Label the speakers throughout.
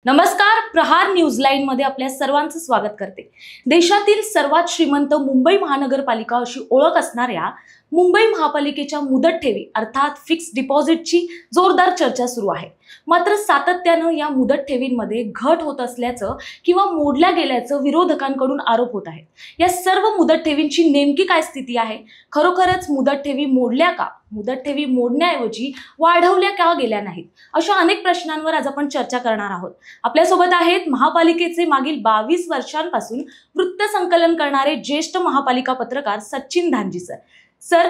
Speaker 1: नमस्कार, प्रहार न्यूजलाइन मध्ये आपल्या सर्वांचं स्वागत करते। देशातील सर्वात श्रीमंत मुंबई महानगरपालिका अशी ओळख असणाऱ्या मुंबई महापालिकेच्या मुदत ठेवी अर्थात फिक्स डिपॉझिटची जोरदार चर्चा सुरू आहे। मात्र सातत्याने या मुदत ठेवींमध्ये घट होत असल्याचं किंवा मोडल्या गेल्याचं विरोधकांकडून आरोप होत आहेत। या सर्व मुदत ठेवींची नेमकी काय स्थिती आहे? खरोखरच मुदत ठेवी मोडल्या का? मुदत ठेवी मोडण्याऐवजी वाढवल्या का गेल्या नाहीत? अशा अनेक प्रश्नांवर आज आपण चर्चा करणार आहोत। आपल्यासोबत आहेत महापालिकेचे मागील 22 वर्षांपासून वृत्त संकलन करणारे ज्येष्ठ महापालिका पत्रकार सचिन धांजी सर। सर,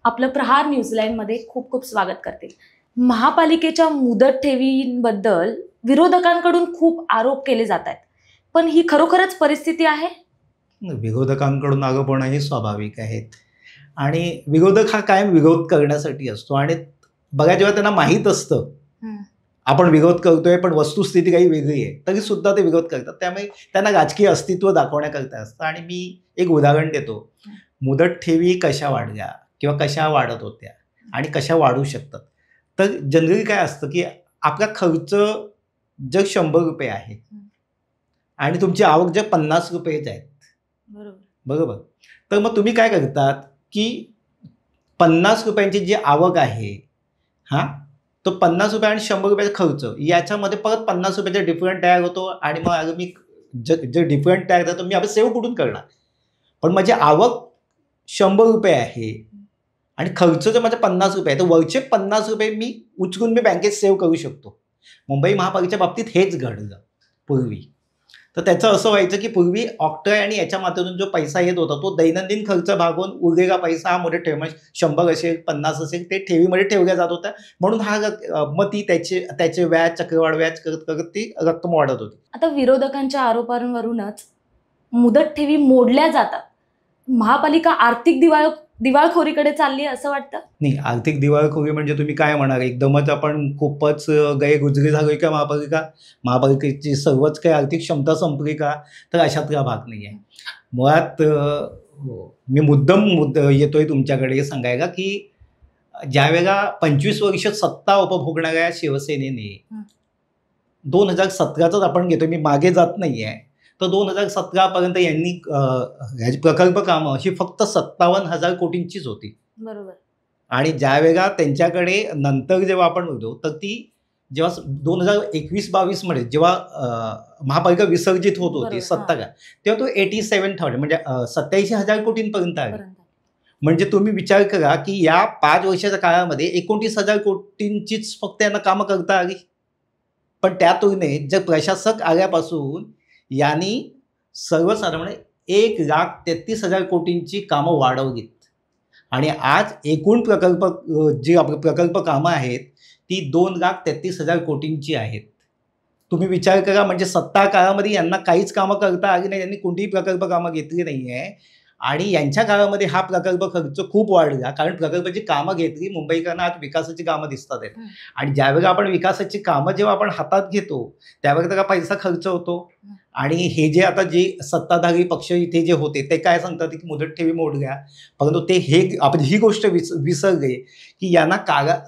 Speaker 1: आपलं प्रहार न्यूजलाइन मध्ये खूप खूप स्वागत करते। महापालिकेच्या मुदत ठेवींबद्दल विरोधकांकडून खूप आरोप केले जात आहेत, पण ही खरोखरच परिस्थिती आहे?
Speaker 2: विरोधकांकडून आरोप हे स्वाभाविक आहेत आणि विरोधक हा कायम विरोध करण्यासाठी असतो आणि बघा जेव्हा त्यांना माहीत असतं आपण विरोध करतोय पण वस्तुस्थिती काही वेगळी आहे तरी सुद्धा ते विरोध करतात। त्यामुळे त्यांना राजकीय अस्तित्व दाखवण्याकरता असतं। आणि मी एक उदाहरण देतो, मुदत ठेवी कशा वाढल्या किंवा कशा वाढत होत्या आणि कशा वाढू शकतात। तर जनरली काय असतं की आपला खर्च जर 100 रुपये आहे आणि तुमची आवक जर 50 रुपयेच आहेत, बरोबर, तर मग तुम्ही काय करतात की 50 रुपयांची जी आवक आहे तो 50 रुपये आणि 100 रुपयाचा खर्च याच्यामध्ये परत 50 रुपयाचा डिफरंट तयार होतो। आणि मग अगं मी जे डिफरंट तयार होतो मी सेव्ह कुठून करणार? पण माझी आवक 100 रुपये आहे आणि खर्च जर माझा 50 रुपये आहे तर वरचे 50 रुपये मी उचलून मी बँकेत सेव्ह करू शकतो। मुंबई महापालिकेच्या बाबतीत हेच घडलं पूर्वी। तर त्याचं असं व्हायचं की पूर्वी ऑक्ट्रॉय आणि याच्या माध्यमातून जो पैसा येत होता तो दैनंदिन खर्च भागवून उरलेला पैसा हा मुदत ठेव 100 असेल 50 असेल ते ठेवीमध्ये ठेवल्या जात होता। म्हणून हा मग ती त्याचे व्याज चक्रवाढ व्याज करत करत ती रक्कम वाढत होती।
Speaker 1: आता विरोधकांच्या आरोपांवरूनच मुदत ठेवी मोडल्या जातात। महापालिका आर्थिक दिवाळखोरीकडे चालली असं वाटतं?
Speaker 2: नाही, आर्थिक दिवाळखोरी म्हणजे तुम्ही काय म्हणाल? एकदमच आपण खूपच गैरगुजरी झालोय का? महापालिकेची सर्वच काही आर्थिक क्षमता संपली का? तर अशातला भाग नाही आहे। मुळात मी मुद्दाम येतोय तुमच्याकडे सांगायला की ज्या वेळेला 25 वर्ष सत्ता उपभोगणाऱ्या शिवसेनेने 2017च आपण घेतोय, मी मागे जात नाही आहे, तर 2017 पर्यंत यांनी प्रकल्प कामं ही फक्त 57,000 कोटींचीच होती,
Speaker 1: बरोबर। आणि
Speaker 2: ज्या वेळेला त्यांच्याकडे नंतर जेव्हा आपण बघतो तर ती जेव्हा 2021-22 मध्ये जेव्हा महापालिका विसर्जित होत होती सत्ता का, तेव्हा तो 87,000 म्हणजे 87,000 कोटींपर्यंत आहे। म्हणजे तुम्ही विचार करा की या 5 वर्षाच्या काळामध्ये 29,000 कोटींचीच फक्त यांना कामं करता आली। पण त्या तुलनेत जर प्रशासक आल्यापासून यांनी सर्वसाधारण 1,33,000 कोटींची कामं वाढवलीत आणि आज एकूण जी प्रकल्प कामं आहेत ती 2,33,000 कोटींची आहेत। तुम्ही विचार करा, म्हणजे सत्ता काळामध्ये यांना काहीच कामं करता आली नाही, यांनी कोणतीही प्रकल्प कामं घेतली नाही आहे आणि यांच्या काळामध्ये हा प्रकल्प खर्च खूप वाढला कारण प्रकल्पाची कामं घेतली। मुंबईकरांना आज विकासाची कामं दिसतात आहेत आणि ज्यावेळेला आपण विकासाची कामं जेव्हा आपण हातात घेतो त्यावेळेला त्याला पैसा खर्च होतो। आणि हे जे आता जे सत्ताधारी पक्ष इथे जे होते ते काय सांगतात की मुदत ठेवी मोडल्या, परंतु ते आपण ही गोष्ट विसरले की यांना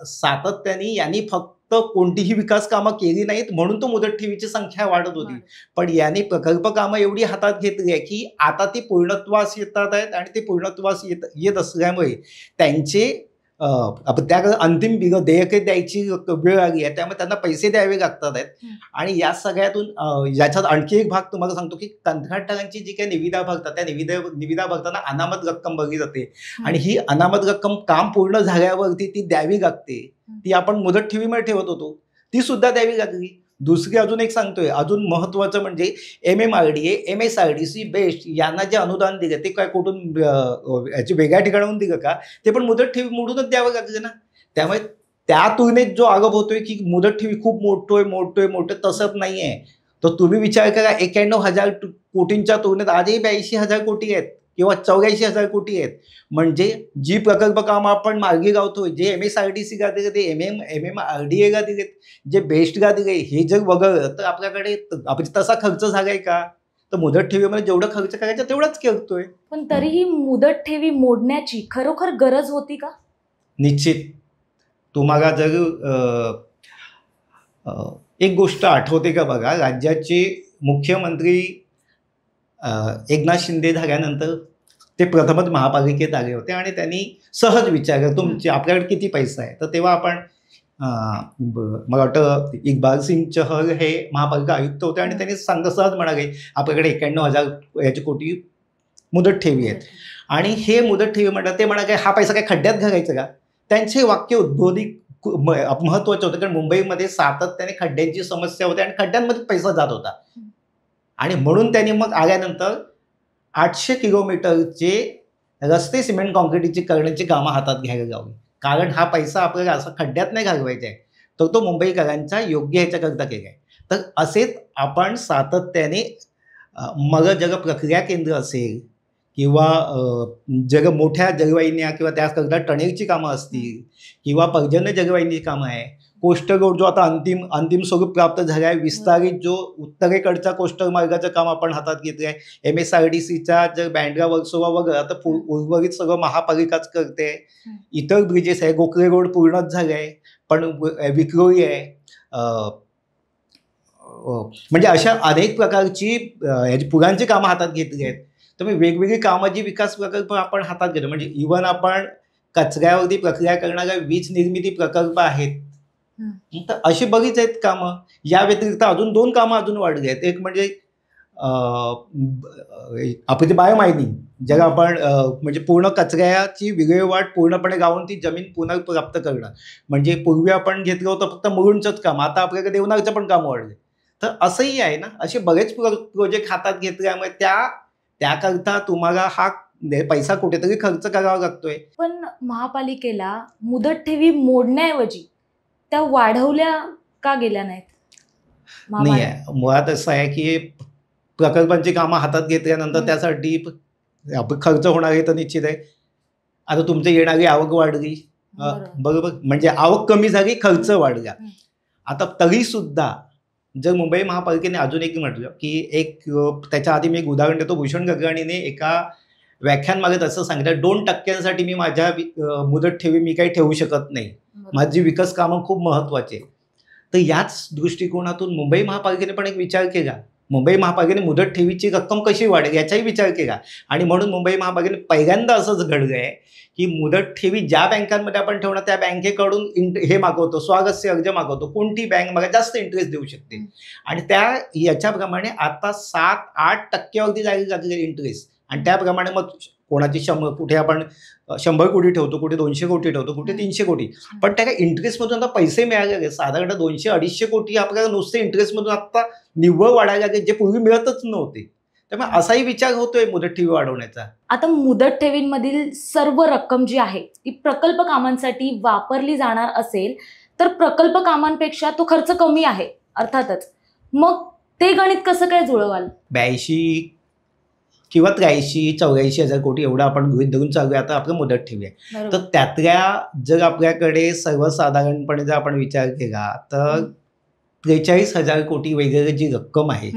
Speaker 2: सातत्याने यांनी फक्त कोणतीही विकास कामं केली नाहीत म्हणून तो मुदत ठेवीची संख्या वाढत होती, पण यांनी प्रकल्प कामं एवढी हातात घेतली आहे की आता ती पूर्णत्वास येतात आहेत आणि ते पूर्णत्वास येत असल्यामुळे त्यांचे त्या अंतिम देयके द्यायची वेळ आली आहे, त्यामुळे त्यांना पैसे द्यावे लागतात आहेत। आणि या सगळ्यातून याच्यात आणखी एक भाग तुम्हाला सांगतो की कंत्राटदारांची जी काही निविदा भरतात त्या निविदा भरताना अनामत रक्कम भरली जाते आणि ही अनामत रक्कम काम पूर्ण झाल्यावरती ती द्यावी लागते। ती आपण मुदत ठेवीमध्ये ठेवत होतो ती सुद्धा द्यावी लागली। दुसरी अजून एक सांगतोय, अजून महत्त्वाचं म्हणजे MMRDA, MSRDC, बेस्ट यांना जे अनुदान दिलं ते काय कुठून याची वेगळ्या ठिकाणाहून दिलं का? ते पण मुदत ठेवी मोडूनच द्यावं लागलं ना। त्यामुळे त्या तुलनेत जो आरोप होतोय की मुदत ठेवी खूप मोडतोय तसंच नाही आहे। तर तुम्ही विचार करा, 91,000 कोटींच्या तुलनेत आजही 82,000 कोटी आहेत किंवा 84,000 कोटी आहेत। म्हणजे जी प्रकल्प कामं आपण मार्गी लावतोय, जे MSRDC ला दिले, ते MMRDA ला दिलेत, जे बेस्टला दिले, हे जर वगळलं तर आपल्याकडे तसा खर्च झालाय का? तर मुदत ठेवीमध्ये जेवढं खर्च करायचा तेवढाच करतोय।
Speaker 1: पण तरीही मुदत ठेवी मोडण्याची खरोखर गरज होती का?
Speaker 2: निश्चित। तुम्हाला जर एक गोष्ट आठवते का बघा, राज्याचे मुख्यमंत्री एकनाथ शिंदे झाल्यानंतर ते प्रथमच महापालिकेत आले होते आणि त्यांनी सहज विचारलं तुमचे आपल्याकडे किती पैसा आहे. तर तेव्हा आपण मला वाटतं इक्बाल सिंग चहल हे महापालिका आयुक्त होते आणि त्यांनी सहज म्हणाले आपल्याकडे 91,000 याची कोटी मुदत ठेवी आहेत. आणि हे मुदत ठेवी म्हणतात ते म्हणाले हा पैसा काय खड्ड्यात घालायचं का. त्यांचे वाक्य उद्बोधिक महत्वाचं होतं, कारण मुंबईमध्ये सातत्याने खड्ड्यांची समस्या होती आणि खड्ड्यांमध्ये पैसा जात होता. आणि म्हणून त्यांनी मग आल्यानंतर 800 किलोमीटरचे रस्ते सिमेंट कॉन्क्रीटची करण्याची कामं हातात घ्यायला लावली, कारण हा पैसा आपल्याला असा खड्ड्यात नाही घालवायचा आहे, तर तो मुंबईकरांच्या योग्य ह्याच्याकरता केला आहे. तर असेच आपण सातत्याने मग जग प्रक्रिया केंद्र असेल किंवा जग मोठ्या जलवाहिन्या किंवा त्याकरता टनेलची कामं असतील किंवा पर्जन्य जलवाहिनीची कामं आहे, कोस्टल रोड जो आता अंतिम स्वरूप प्राप्त झाला आहे, विस्तारित जो उत्तरेकडचा कोस्टल मार्गाचं काम आपण हातात घेतलं आहे, MSRDCचा जर बँड्रा वर्सोवा वगैरे आता उर्वरित सगळं महापालिकाच करते. इतर ब्रिजेस आहे, गोखले रोड पूर्णच झाले आहे, पण विक्रोळी आहे, म्हणजे अशा अनेक प्रकारची याची पुरांची कामं हातात घेतली आहेत. तर मी वेगवेगळी कामं जी विकास प्रकल्प आपण हातात घेतो, म्हणजे इव्हन आपण कचऱ्यावरती प्रक्रिया करणाऱ्या वीज निर्मिती प्रकल्प आहेत, तर अशी बरीच आहेत कामं. या व्यतिरिक्त अजून 2 कामं अजून वाढली आहेत. एक म्हणजे आपली बायोमायनिंग, ज्याला आपण म्हणजे पूर्ण कचऱ्याची विल्हेवाट पूर्णपणे गावून ती जमीन पुनर्प्राप्त करणं. म्हणजे पूर्वी आपण घेतलं होतं फक्त मुरुंडचंच काम, आता आपल्याकडे देवनारचं पण काम वाढले. तर असंही आहे ना, असे बरेच प्रोजेक्ट हातात घेतल्यामुळे त्याकरता तुम्हाला हा पैसा कुठेतरी खर्च करावा लागतोय.
Speaker 1: पण महापालिकेला मुदत ठेवी मोडण्याऐवजी त्या वाढवल्या का गेल्या नाहीत?
Speaker 2: नाही आहे, मुळात असं आहे की प्रकल्पांची कामं हातात घेतल्यानंतर त्यासाठी खर्च होणार आहे तर निश्चित आहे. आता तुमची येणारी आवक वाढली, बरोबर, म्हणजे आवक कमी झाली, खर्च वाढला. आता तरी सुद्धा जर मुंबई महापालिकेने अजून एक म्हटलं की त्याच्या आधी मी एक उदाहरण देतो. भूषण गगराणीने एका व्याख्यानमागेत असं सांगितलं, 2% मी माझ्या मुदत ठेवी मी काही ठेवू शकत नाही, माझी विकास कामं खूप महत्वाची. तर याच दृष्टिकोनातून मुंबई महापालिकेने पण एक विचार केला. मुंबई महापालिकेने मुदत ठेवीची रक्कम कशी वाढेल याचाही विचार केला. आणि म्हणून मुंबई महापालिकेने पहिल्यांदा असंच घडलं आहे की मुदत ठेवी ज्या बँकांमध्ये आपण ठेवणार त्या बँकेकडून हे मागवतो, स्वागतचे अर्ज मागवतो, कोणती बँक मला जास्त इंटरेस्ट देऊ शकते. आणि याच्याप्रमाणे आता 7-8% जायला लागलेली इंटरेस्ट. आणि त्याप्रमाणे मग कोणाची कुठे आपण 100 कोटी ठेवतो, कुठे 200 कोटी ठेवतो, कुठे 300 कोटी. पण त्या इंटरेस्टमधून आता पैसे मिळायला लागले. साधारण 200-250 कोटी आपल्याला नुसते इंटरेस्टमधून आता निव्वळ वाढायला लागले, जे पूर्वी मिळतच नव्हते. त्यामुळे असाही विचार होतोय मुदत ठेवी वाढवण्याचा.
Speaker 1: आता मुदत ठेवींमधील सर्व रक्कम जी आहे ती प्रकल्प कामांसाठी वापरली जाणार असेल तर प्रकल्प कामांपेक्षा तो खर्च कमी आहे अर्थातच. मग ते गणित कसं काय जुळवाल?
Speaker 2: 82 किंवा 83-84 हजार कोटी एवढं आपण गृहीत धरून चालू आहे आता आपलं मुदत ठेवी आहे. तर त्यातल्या जर आपल्याकडे सर्वसाधारणपणे जर आपण विचार केला तर 43,000 कोटी वगैरे जी रक्कम आहे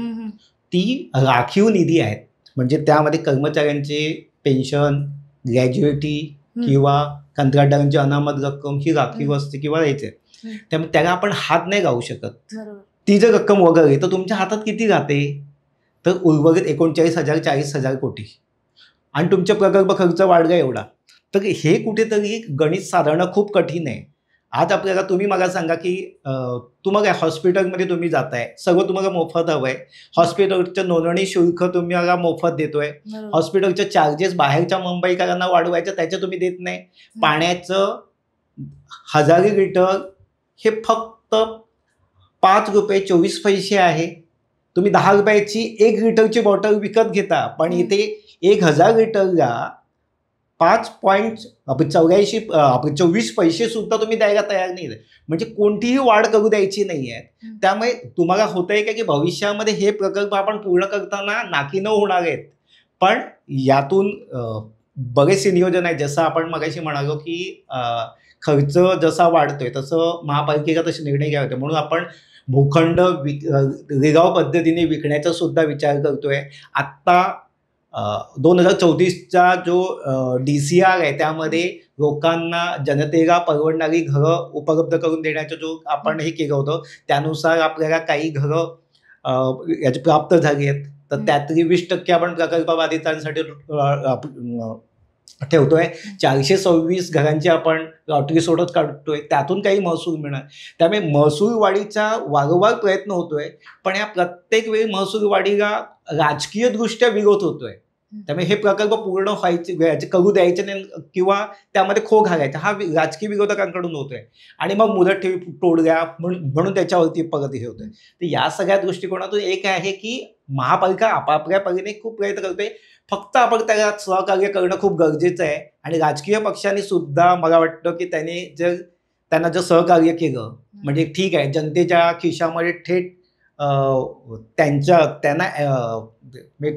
Speaker 2: ती राखीव निधी आहेत. म्हणजे त्यामध्ये कर्मचाऱ्यांचे पेन्शन, ग्रॅज्युएटी किंवा कंत्राटदारांची अनामत रक्कम ही राखीव असते किंवा यायचे. त्यामुळे त्याला आपण हात नाही लावू शकत. ती जर रक्कम वगैरे तर तुमच्या हातात किती राहते, तर उर्वरित 39,000-40,000 कोटी. आणि तुमचा प्रकल्प खर्च वाढला एवढा. तर हे कुठेतरी गणित साधारणं खूप कठीण आहे. आज आपल्याला तुम्ही मला सांगा की तुम्हाला हॉस्पिटलमध्ये तुम्ही जाताय, सगळं तुम्हाला मोफत हवं आहे. हॉस्पिटलचं नोंदणी शुल्क तुम्हाला मोफत देतोय. हॉस्पिटलचे चार्जेस बाहेरच्या मुंबईकरांना वाढवायचं त्याचे तुम्ही देत नाही. पाण्याचं 1000 लिटर हे फक्त 5 रुपये 24 पैसे आहे. तुम्ही 10 रुपयाची 1 लिटरची बॉटल विकत घेता, पण इथे 1000 लिटरला 5.24 पैसे सुद्धा तुम्ही द्यायला तयार नाही. म्हणजे कोणतीही वाढ करू द्यायची नाही आहे. त्यामुळे तुम्हाला होतंय का की भविष्यामध्ये हे प्रकल्प आपण पूर्ण करताना नाकी न होणार आहेत. पण यातून बरेचसे नियोजन आहे. जसं आपण मगाशी म्हणालो की खर्च जसा वाढतोय तसं महापालिकेचा तसे निर्णय घ्यावे होते. म्हणून आपण भूखंड लिगाव पद्धतीने विकण्याचा सुद्धा विचार करतोय. आत्ता 2034चा जो DCR आहे त्यामध्ये लोकांना जनतेला परवडणारी घरं उपलब्ध करून देण्याचं जो आपण हे केलं होतं त्यानुसार आपल्याला काही घरं याची प्राप्त झाली आहेत. तर त्यातली 20% आपण प्रकल्प बाधितांसाठी ठेवतोय. 426 घरांची आपण लॉटरी सोडत काढतोय, त्यातून काही महसूल मिळणार. त्यामुळे महसूल वाढीचा वारंवार प्रयत्न होतोय, पण या प्रत्येक वेळी महसूल वाढीला राजकीय दृष्ट्या विरोध होतोय. त्यामुळे हे प्रकल्प पूर्ण व्हायचे करू द्यायचे नाही किंवा त्यामध्ये खो घालायचा हा राजकीय विरोधकांकडून होतोय आणि मग मुदत ठेवी तोडल्या म्हणून त्याच्यावरती परत हे होतंय. तर या सगळ्या दृष्टिकोनातून एक आहे की महापालिका आपापल्या परीने खूप प्रयत्न करते, फक्त आपण त्याला सहकार्य करणं खूप गरजेचं आहे. आणि राजकीय पक्षांनी सुद्धा मला वाटतं की त्यांना जर सहकार्य केलं म्हणजे ठीक आहे, जनतेच्या खिशामध्ये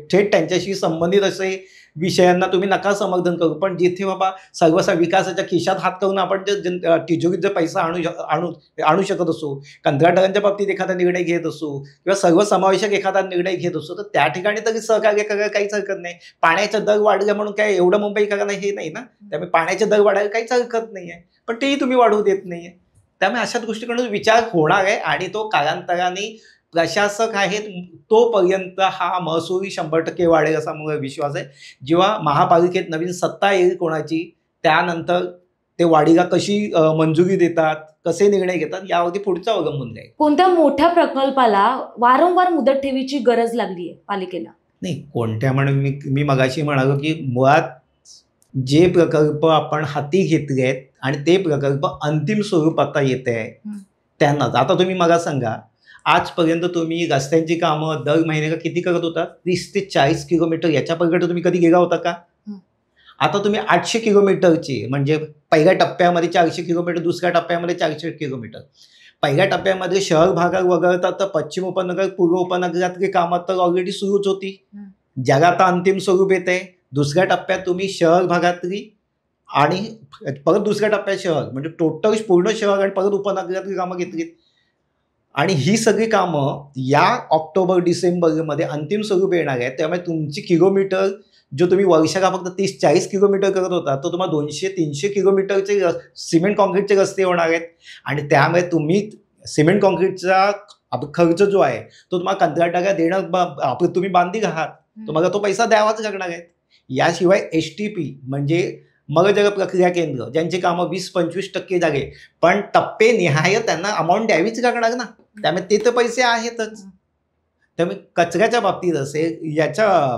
Speaker 2: थेट त्यांच्याशी संबंधित असे विषयांना तुम्ही नका समर्थन करू, पण जिथे बाबा विकासाच्या खिशात हात करून आपण जर तिजोरीत जर पैसा आणू शकत असू, कंत्राटदारांच्या बाबतीत एखादा निर्णय घेत असू किंवा सर्वसमावेशक एखादा निर्णय घेत असू, तर त्या ठिकाणी तरी सहकार्य करायला काहीच हरकत नाही. पाण्याचा दर वाढला म्हणून काय एवढं मुंबई करायला हे नाही ना, त्यामुळे पाण्याचे दर वाढायला काहीच हरकत नाही आहे, पण तेही तुम्ही वाढवू देत नाहीये. त्यामुळे अशा दृष्टिकोनातून विचार होणार आहे आणि तो कालांतराने प्रशासक आहेत तोपर्यंत हा महसूल 100% वाढेल असा मला विश्वास आहे. जेव्हा महापालिकेत नवीन सत्ता येईल कोणाची, त्यानंतर ते वाढीला कशी मंजुरी देतात, कसे निर्णय घेतात यावरती पुढचं अवलंबून आहे.
Speaker 1: कोणत्या मोठ्या प्रकल्पाला वारंवार मुदत ठेवीची गरज लागली आहे पालिकेला?
Speaker 2: नाही, कोणत्या म्हणून मी मगाशी म्हणालो की मुळात जे प्रकल्प आपण हाती घेतले आहेत आणि ते प्रकल्प अंतिम स्वरूपात येत आहे त्यांनाच. आता तुम्ही मला सांगा, आजपर्यंत तुम्ही रस्त्यांची कामं दर महिन्याला किती करत होता? 30 ते 40 किलोमीटर. याच्या पलीकडे तुम्ही कधी गेला होता का? आता तुम्ही 800 किलोमीटरची म्हणजे पहिल्या टप्प्यामध्ये 400 किलोमीटर, दुसऱ्या टप्प्यामध्ये 400 किलोमीटर. पहिल्या टप्प्यामध्ये शहर भागात वगळता तर पश्चिम उपनगर, पूर्व उपनगरातली कामं तर ऑलरेडी सुरूच होती, ज्याला आता अंतिम स्वरूप येत आहे. दुसऱ्या टप्प्यात तुम्ही शहर भागातली आणि परत दुसऱ्या टप्प्यात शहर म्हणजे टोटल पूर्ण शहर आणि परत उपनगरातली कामं घेतलीत. आणि ही सगळी कामं या ऑक्टोबर-डिसेंबरमध्ये अंतिम स्वरूप येणार आहेत. त्यामुळे तुमची किलोमीटर जो तुम्ही वर्षाला फक्त 30-40 किलोमीटर करत होता, तो तुम्हाला 200-300 किलोमीटरचे सिमेंट कॉन्क्रीटचे रस्ते होणार आहेत. आणि त्यामुळे तुम्ही सिमेंट कॉन्क्रीटचा खर्च जो आहे तो तुम्हाला कंत्राटदाराला देणं तुम्ही बांधील आहात, तुम्हाला तो पैसा द्यावाच लागणार आहे. याशिवाय STP म्हणजे मगजग प्रक्रिया केंद्र ज्यांची कामं 20-25% झाले, पण टप्पे निहाय त्यांना अमाऊंट द्यावीच लागणार ना, त्यामुळे ते तर पैसे आहेतच. त्यामुळे कचऱ्याच्या बाबतीत असेल, याच्या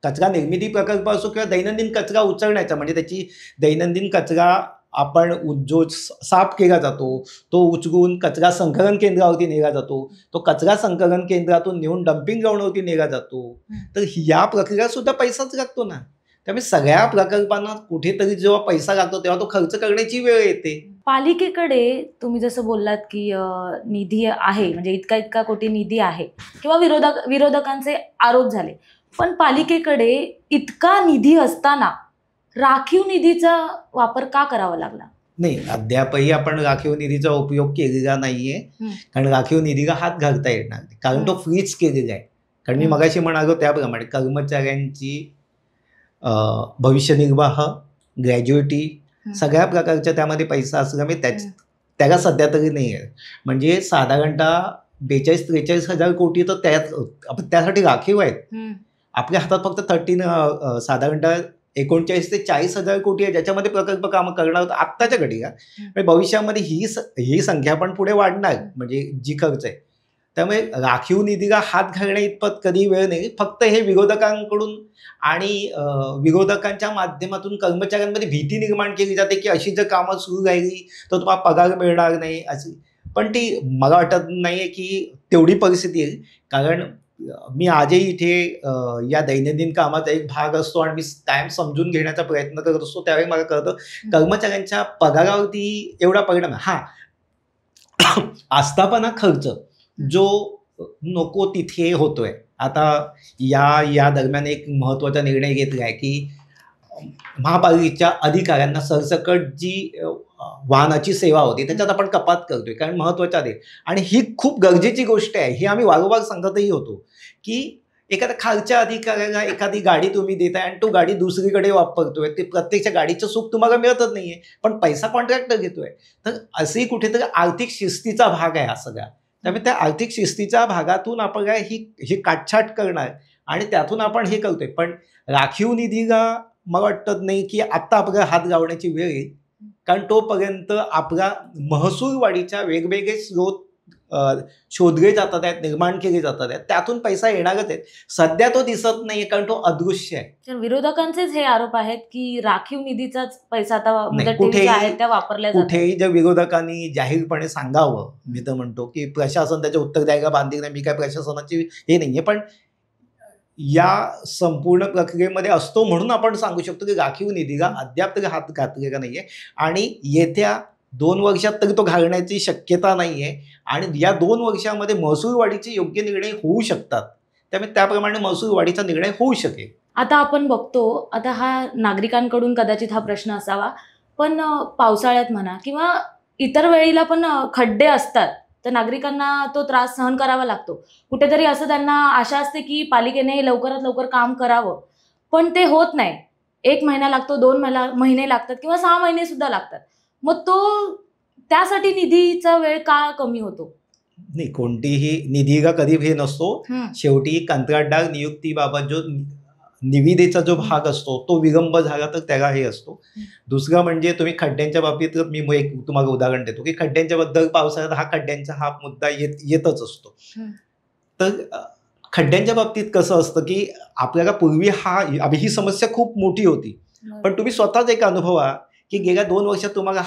Speaker 2: कचरा निर्मिती प्रकल्प असो किंवा दैनंदिन कचरा उचलण्याचा म्हणजे त्याची दैनंदिन कचरा आपण जो साफ केला जातो तो उचलून कचरा संकलन केंद्रावरती नेला जातो, तो कचरा संकलन केंद्रातून नेऊन डम्पिंग ग्राउंडवरती नेला जातो, तर या प्रक्रियेत सुद्धा पैसाच लागतो ना. त्यामुळे सगळ्या प्रकल्पांना कुठेतरी जेव्हा पैसा लागतो तेव्हा तो खर्च करण्याची वेळ येते.
Speaker 1: पालिकेकडे तुम्ही जसं बोललात की निधी आहे म्हणजे इतका कोटी निधी आहे किंवा विरोधकांचे आरोप झाले, पण पालिकेकडे इतका निधी असताना राखीव निधीचा वापर का करावा लागला?
Speaker 2: नाही, अद्यापही आपण राखीव निधीचा उपयोग केलेला नाहीये, कारण राखीव निधीला हात घालता येणार नाही, कारण तो फ्रीज केलेला आहे. कारण मी मगाशी म्हणालो त्याप्रमाणे कर्मचाऱ्यांची भविष्य निर्वाह, ग्रॅज्युएटी सगळ्या प्रकारच्या त्यामध्ये पैसा असल्यामुळे त्याला सध्या तरी नाही आहे. म्हणजे साधारणतः 42-43 हजार कोटी तर त्यासाठी राखीव आहेत. आपल्या हातात फक्त साधारणतः 39 ते 40 हजार कोटी आहे ज्याच्यामध्ये प्रकल्प कामं करणार होतं आत्ताच्या घडीला. भविष्यामध्ये ही संख्या पण पुढे वाढणार म्हणजे जी खर्च आहे. त्यामुळे राखीव निधीला हात घालण्या इतपत कधी वेळ नाही. फक्त हे विरोधकांकडून आणि विरोधकांच्या माध्यमातून कर्मचाऱ्यांमध्ये भीती निर्माण केली जाते की अशी जर कामं सुरू राहिली तर तुम्हाला पगार मिळणार नाही अशी, पण ती मला वाटत नाही आहे की तेवढी परिस्थिती येईल. कारण मी आजही इथे या दैनंदिन कामाचा एक भाग असतो आणि मी कायम समजून घेण्याचा प्रयत्न करत असतो. त्यावेळी मला कळतं कर्मचाऱ्यांच्या पगारावरती एवढा परिणाम आस्थापना खर्च जो नको तिथे होतोय. आता या दरम्यान एक महत्त्वाचा निर्णय घेतला आहे की महापालिकेच्या अधिकाऱ्यांना सरसकट जी वाहनाची सेवा होती त्याच्यात आपण कपात करतोय, कारण महत्त्वाचं आहे आणि ही खूप गरजेची गोष्ट आहे. ही आम्ही वारंवार सांगतही होतो की एखाद्या खालच्या अधिकाऱ्याला एखादी गाडी तुम्ही देताय आणि तो गाडी दुसरीकडे वापरतोय, ते प्रत्यक्ष गाडीचं सुख तुम्हाला मिळतच नाहीये, पण पैसा कॉन्ट्रॅक्टर घेतोय. तर असे कुठेतरी आर्थिक शिस्तीचा भाग आहे हा सगळा. त्यामुळे त्या आर्थिक शिस्तीच्या भागातून आपण काय ही काटछाट करणार आणि त्यातून आपण हे करतोय. पण राखीव निधीला मला वाटत नाही की आत्ता आपल्याला हात लावण्याची वेळ येईल, कारण तोपर्यंत आपला महसूल वाढीच्या वेगवेगळे स्रोत शोधले जातात आहेत, निर्माण केले जातात आहेत, त्यातून पैसा येणारच आहे. सध्या तो दिसत नाहीये कारण तो अदृश्य आहे.
Speaker 1: तर विरोधकांचेच हे आरोप आहेत की राखीव निधीचाच पैसा आता मुदत
Speaker 2: कुठेही-
Speaker 1: ठेवीच्या आहेत त्या वापरल्या जातात.
Speaker 2: कुठेही ज्या विरोधकांनी जाहीरपणे सांगावं, मी तर म्हणतो की प्रशासन त्याचे उत्तर द्यायला बांधील नाही. मी काय प्रशासनाची हे नाहीये, पण या संपूर्ण प्रक्रियेमध्ये असतो म्हणून आपण सांगू शकतो की राखीव निधीला अद्याप तरी हात घातलेला नाहीये आणि येत्या 2 वर्षात तरी तो घालण्याची शक्यता नाहीये. आणि या 2 वर्षामध्ये महसूल वाढीचे योग्य निर्णय होऊ शकतात. त्यामुळे त्याप्रमाणे महसूल वाढीचा निर्णय होऊ शकेल.
Speaker 1: आता आपण बघतो, आता हा नागरिकांकडून कदाचित हा प्रश्न असावा, पण पावसाळ्यात म्हणा किंवा इतर वेळेला पण खड्डे असतात, तर नागरिकांना तो त्रास सहन करावा लागतो. कुठेतरी असं त्यांना आशा असते की पालिकेने लवकरात लवकर काम करावं, पण ते होत नाही. 1 महिना लागतो, 2 महिने लागतात किंवा 6 महिने सुद्धा लागतात. मग त्यासाठी निधीचा वेळ का कमी होतो?
Speaker 2: नाही, कोणतीही निधीला कधी हे नसतो. शेवटी कंत्राटदार नियुक्तीबाबत जो निविदेचा जो भाग असतो तो विलंब झाला तर त्याला हे असतो. दुसरं म्हणजे तुम्ही खड्ड्यांच्या बाबतीत मी एक तुम्हाला उदाहरण देतो की खड्ड्यांच्या बद्दल पावसाळ्यात खड्ड्यांचा हा मुद्दा येतच असतो. तर खड्ड्यांच्या बाबतीत कसं असतं की आपल्याला पूर्वी ही समस्या खूप मोठी होती, पण तुम्ही स्वतःच एक अनुभवा की गेल्या 2 वर्षात तुम्हाला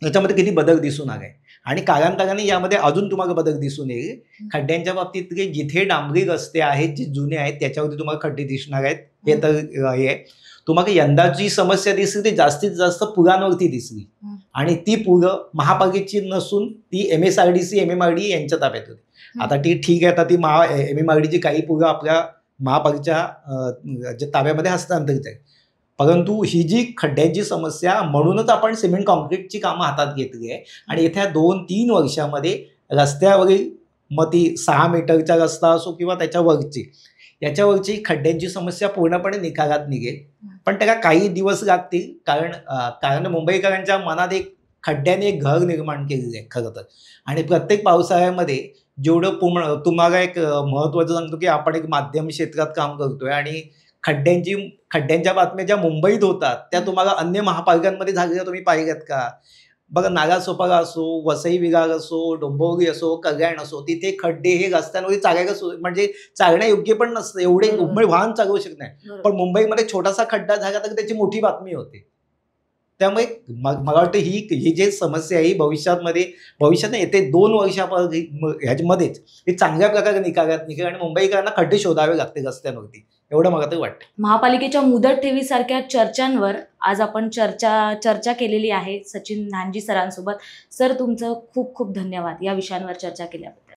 Speaker 2: याच्यामध्ये किती बदल दिसून आलाय आणि कालांतराने यामध्ये अजून तुम्हाला बदल दिसून येईल. खड्ड्यांच्या बाबतीत जिथे डांबरी रस्ते आहेत जे जुने आहेत त्याच्यावरती तुम्हाला खड्डे दिसणार आहेत. हे तर हे तुम्हाला यंदा जी समस्या दिसली ती जास्तीत जास्त पुरांवरती दिसली आणि ती पुरं महापालिकेची नसून ती MSRDC MMRD यांच्या ताब्यात होती. आता ती ठीक आहे, आता ती MMRDची काही पुरं आपल्या महापालिकेच्या ताब्यामध्ये हस्तांतरित आहे. परंतु ही जी खड्ड्यांची समस्या म्हणूनच आपण सिमेंट कॉन्क्रीटची कामं हातात घेतली आहे आणि येत्या 2-3 वर्षामध्ये रस्त्यावरील मग ती 6 मीटरचा रस्ता असो किंवा याच्यावरची खड्ड्यांची समस्या पूर्णपणे निकालात निघेल. पण त्याला काही दिवस लागतील, कारण मुंबईकरांच्या मनात एक खड्ड्याने एक घर निर्माण केलेलं आहे खरं तर. आणि प्रत्येक पावसाळ्यामध्ये जेवढं तुम्हाला एक महत्त्वाचं सांगतो की आपण एक माध्यम क्षेत्रात काम करतोय आणि खड्ड्यांच्या बातम्या ज्या मुंबईत होतात त्या तुम्हाला अन्य महापालिकांमध्ये झालेल्या तुम्ही पाहिल्यात का? बघा, नागासोपारा असो, वसई विरार असो, डोंबिवली असो, कल्याण असो, तिथे खड्डे हे रस्त्यांवर चालायला म्हणजे चालण्यायोग्य पण नसतं, एवढे वाहन चालवू शकत नाही. पण मुंबईमध्ये छोटासा खड्डा झाला तर त्याची मोठी बातमी होते. त्यामुळे मला वाटतं ही जी समस्या आहे भविष्यात येते 2 ह्याच्यामध्येच ही चांगल्या प्रकारे निकालात निघेल आणि मुंबईकरांना खड्डे शोधावे लागते रस्त्यांवरती, एवढं मला तर वाटतं.
Speaker 1: महापालिकेच्या मुदत ठेवीसारख्या चर्चांवर आज आपण चर्चा केलेली आहे सचिन नानजी सरांसोबत. सर, तुमचं खूप खूप धन्यवाद या विषयांवर चर्चा केल्याबद्दल.